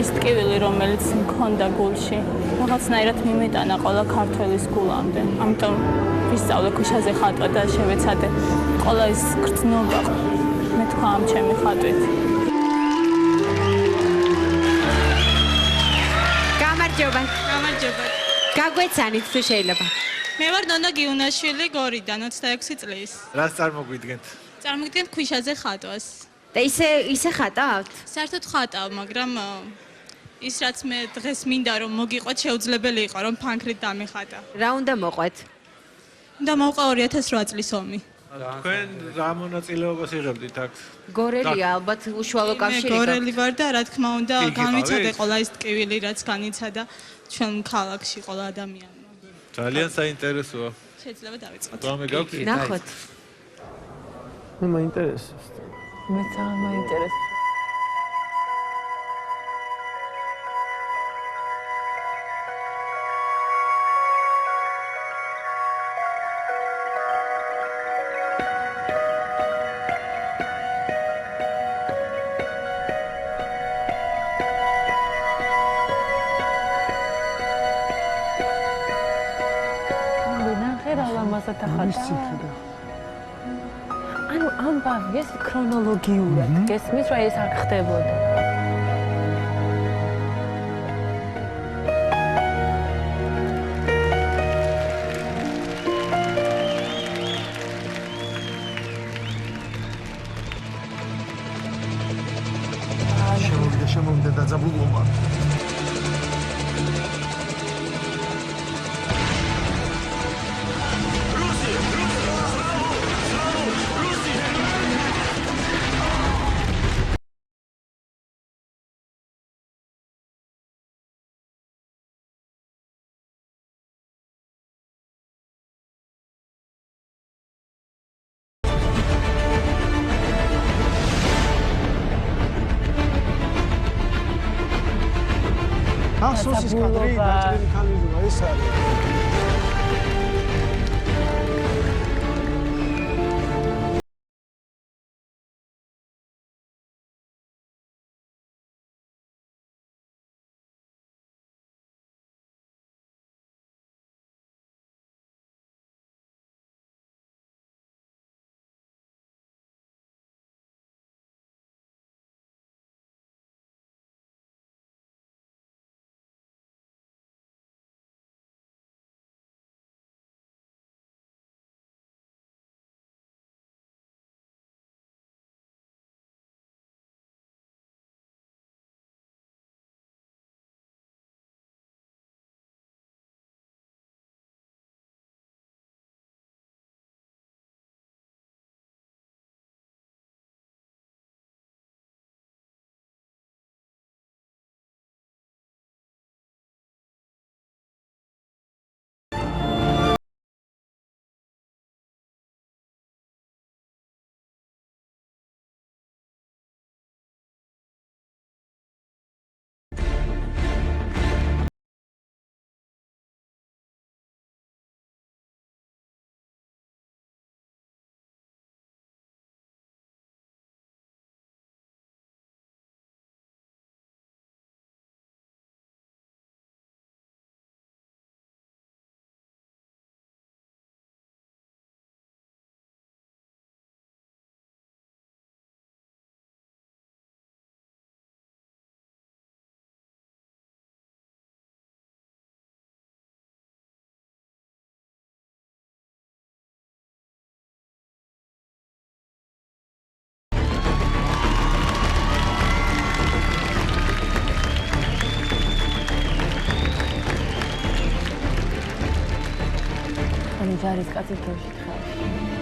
ის ტკივილი, რომელიც მქონდა გულში, რაღაცნაირად მიმეტანა ყველა ქართველის გულამდე. ამიტომ ვისწავლე ქუჩაზე ხატვა და შევეცადე ყველა ის გრძნობა მეთქვა ამ ჩემი ხატვით. გამარჯობა. გამარჯობა. გაგვეცანით თუ შეიძლება. მე ვარ ნონა გიუნაშვილი გორიდან 26 წლის. რას წარმოგვიდგენთ? წარმოგიდგენთ ქვიშაზე ხატვას. და ისე ხატავთ? საერთოდ ხატავ, მაგრამ ის რაც მე დღეს მინდა რომ მოგიყვეთ, შეუძლებელი იყო რომ ფანქრით დამეხატა. რა უნდა მოყვეთ? უნდა მოვყვა 2008 წლის ომი. თქვენ რა მონაწილეობას იღებდით აქ? გორელია ალბათ უშუალო კავშირი. მე გორელი ვარ და რა თქმა უნდა კი, განვიცადე გიყავით? ყველა ის ტკივილი რაც განიცადა ჩვენ ქალაქში ყველა ადამიანმა. ძალიან საინტერესოა. შეიძლება დავიწყოთ. რამე გაქვთ? ნახოთ. მე მაინტერესებს. მე ძალიან მაინტერესებს. ანუ ამბავი ეს ქრონოლოგიურად გესმის რა ეს არ ხდებოდა. შემოვიდა დაძაბულობა. ასოსის კადრი დაჭრილი ქალბატონი ეს არის. ჯარის კაცი დროში ხარ.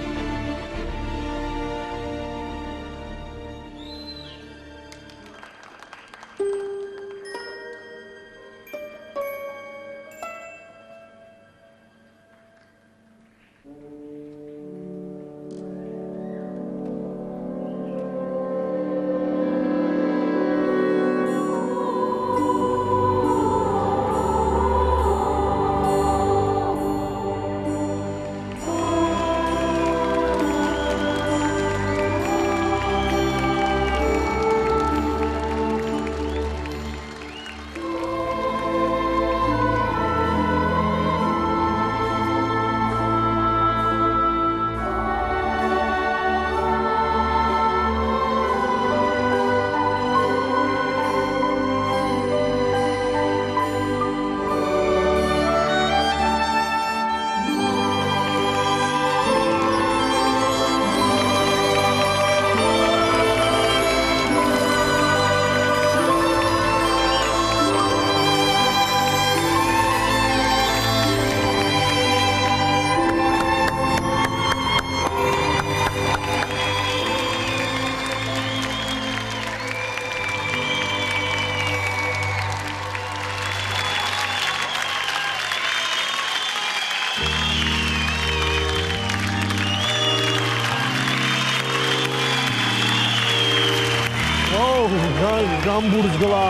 გამბურძგლა.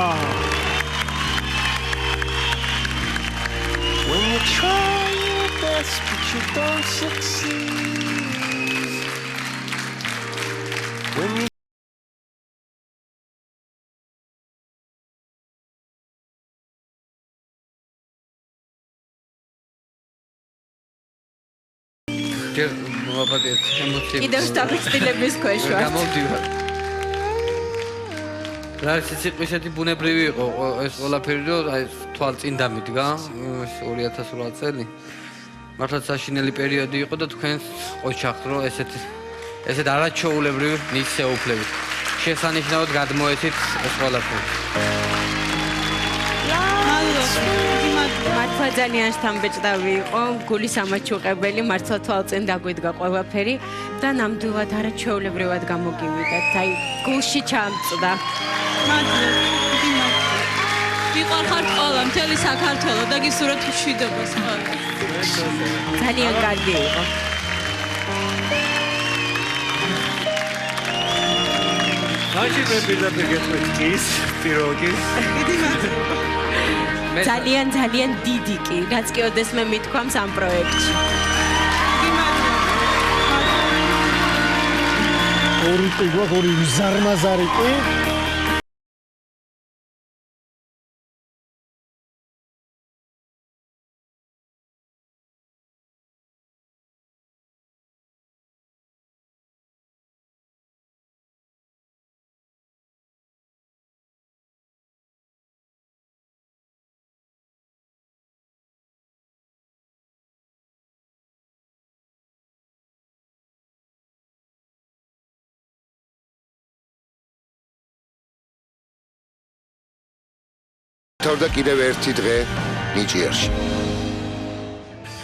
When you try your best but you don't succeed. When you მოვაპატიეთ ემოციები. კიდევ სტაბილიზების ქვეშ ვარ. გამოვდივარ. რა ის ისეთი ბუნებრივი იყო ეს ყველაფერი, რომ აი თვალ წინ დამიდგა 2008 წელი. მართლაც საშინელი პერიოდი იყო და თქვენს ოჩახთ, რომ ესეთ არაჩვეულებრივი ნისეუფლებით. შესანიშნავად გადმოეცით ეს ყველაფერი. მართლა ძალიან შთამბეჭდავი იყო, გულის ამაჩუყებელი, მართლა თვალწინ დაგვიდგა ყველაფერი და ნამდვილად არაჩვეულებრივად გამოგივიდეთ. აი, გულში ჩამწვდა. ვიყარხართ ყველა მთელი საქართველო და გისურვებთ მშვიდობას ყველა. ძალიან კარგი იყო. მაშინ მე პირდაპირ გეტყვით ის პიროგი. ძალიან დიდი კი, რაც კი ოდესმე მithქვამს ამ პროექტში. ორი კი გვაქვს, ორი ზარმაზარი კი. თავდა კიდევ ერთი დღე ნიჭიერში.